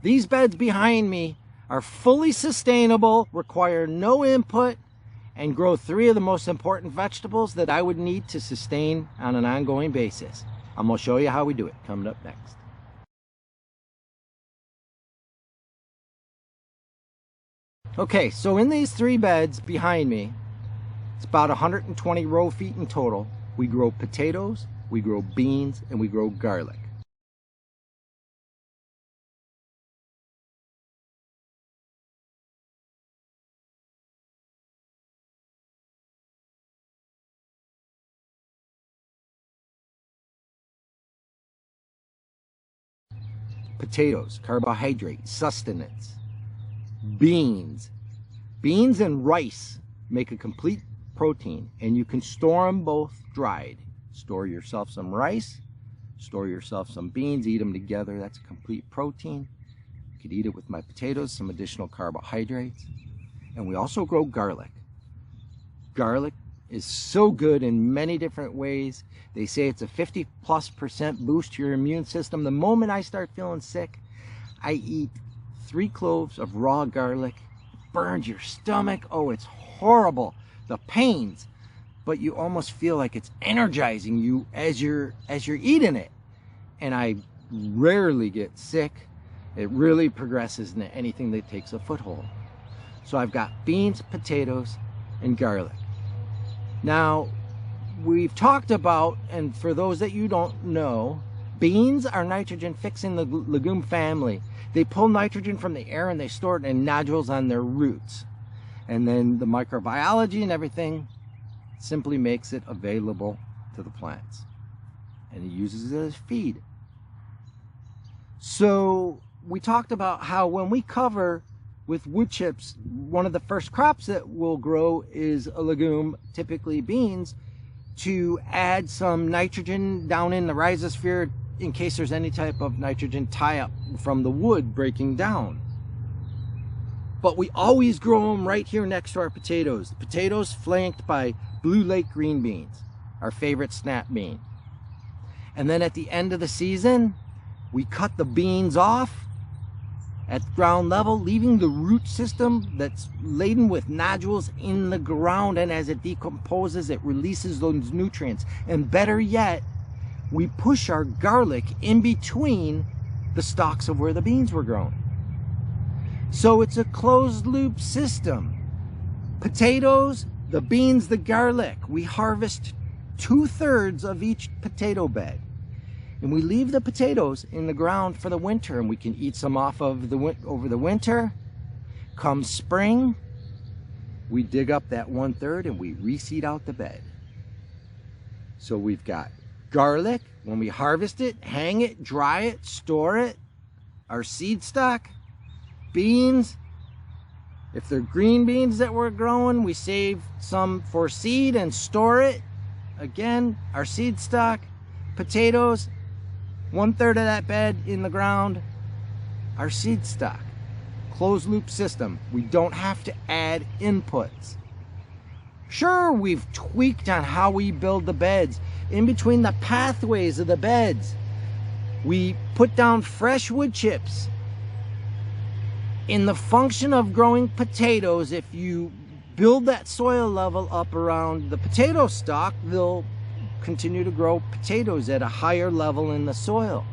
These beds behind me are fully sustainable, require no input, and grow 3 of the most important vegetables that I would need to sustain on an ongoing basis. I'm going to show you how we do it coming up next. Okay, so in these 3 beds behind me, it's about 120 row feet in total. We grow potatoes, we grow beans, and we grow garlic. Potatoes, carbohydrate, sustenance. Beans and rice make a complete protein, and you can store them both dried. Store yourself some rice, store yourself some beans, eat them together. That's a complete protein. You could eat it with my potatoes, some additional carbohydrates. And we also grow garlic. Garlic is so good in many different ways. They say it's a 50+% boost to your immune system. The moment I start feeling sick, I eat 3 cloves of raw garlic. It burns your stomach. Oh, it's horrible. The pains, but you almost feel like it's energizing you as you're eating it. And I rarely get sick. It really progresses into anything that takes a foothold. So I've got beans, potatoes, and garlic. Now, we've talked about, and for those that you don't know, beans are nitrogen fixing the legume family. They pull nitrogen from the air and they store it in nodules on their roots. And then the microbiology and everything simply makes it available to the plants. And it uses it as feed. So we talked about how when we cover with wood chips, one of the first crops that will grow is a legume, typically beans, to add some nitrogen down in the rhizosphere in case there's any type of nitrogen tie-up from the wood breaking down. But we always grow them right here next to our potatoes. Potatoes flanked by blue lake green beans, our favorite snap bean. And then at the end of the season, we cut the beans off at ground level, leaving the root system that's laden with nodules in the ground, and as it decomposes, it releases those nutrients. And better yet, we push our garlic in between the stalks of where the beans were grown. So it's a closed loop system. Potatoes, the beans, the garlic. We harvest 2/3 of each potato bed. And we leave the potatoes in the ground for the winter, and we can eat some off of over the winter. Come spring, we dig up that 1/3 and we reseed out the bed. So we've got garlic. When we harvest it, hang it, dry it, store it. Our seed stock. Beans. If they're green beans that we're growing, we save some for seed and store it. Again, our seed stock. Potatoes. 1/3 of that bed in the ground, our seed stock. Closed loop system. We don't have to add inputs. Sure, we've tweaked on how we build the beds. In between the pathways of the beds, we put down fresh wood chips. In the function of growing potatoes, if you build that soil level up around the potato stalk, they'll continue to grow potatoes at a higher level in the soil.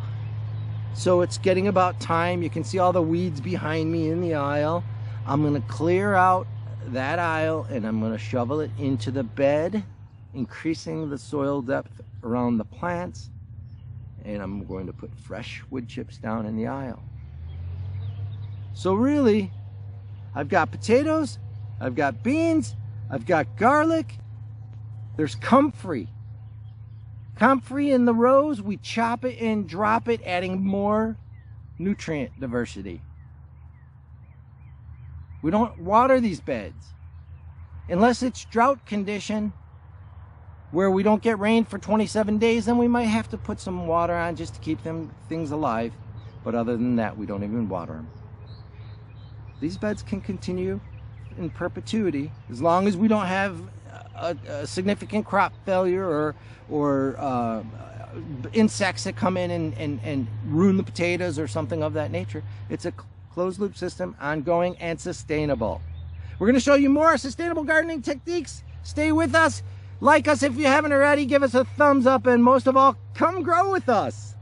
So it's getting about time. You can see all the weeds behind me in the aisle. I'm going to clear out that aisle and I'm going to shovel it into the bed, increasing the soil depth around the plants. And I'm going to put fresh wood chips down in the aisle. So really, I've got potatoes, I've got beans, I've got garlic. There's comfrey. Comfrey in the rows, we chop it and drop it, adding more nutrient diversity. We don't water these beds. Unless it's drought condition, where we don't get rain for 27 days, then we might have to put some water on just to keep things alive. But other than that, we don't even water them. These beds can continue in perpetuity as long as we don't have a significant crop failure or insects that come in and ruin the potatoes or something of that nature. It's a closed loop system, ongoing and sustainable. We're going to show you more sustainable gardening techniques. Stay with us. Like us if you haven't already. Give us a thumbs up, and most of all, come grow with us.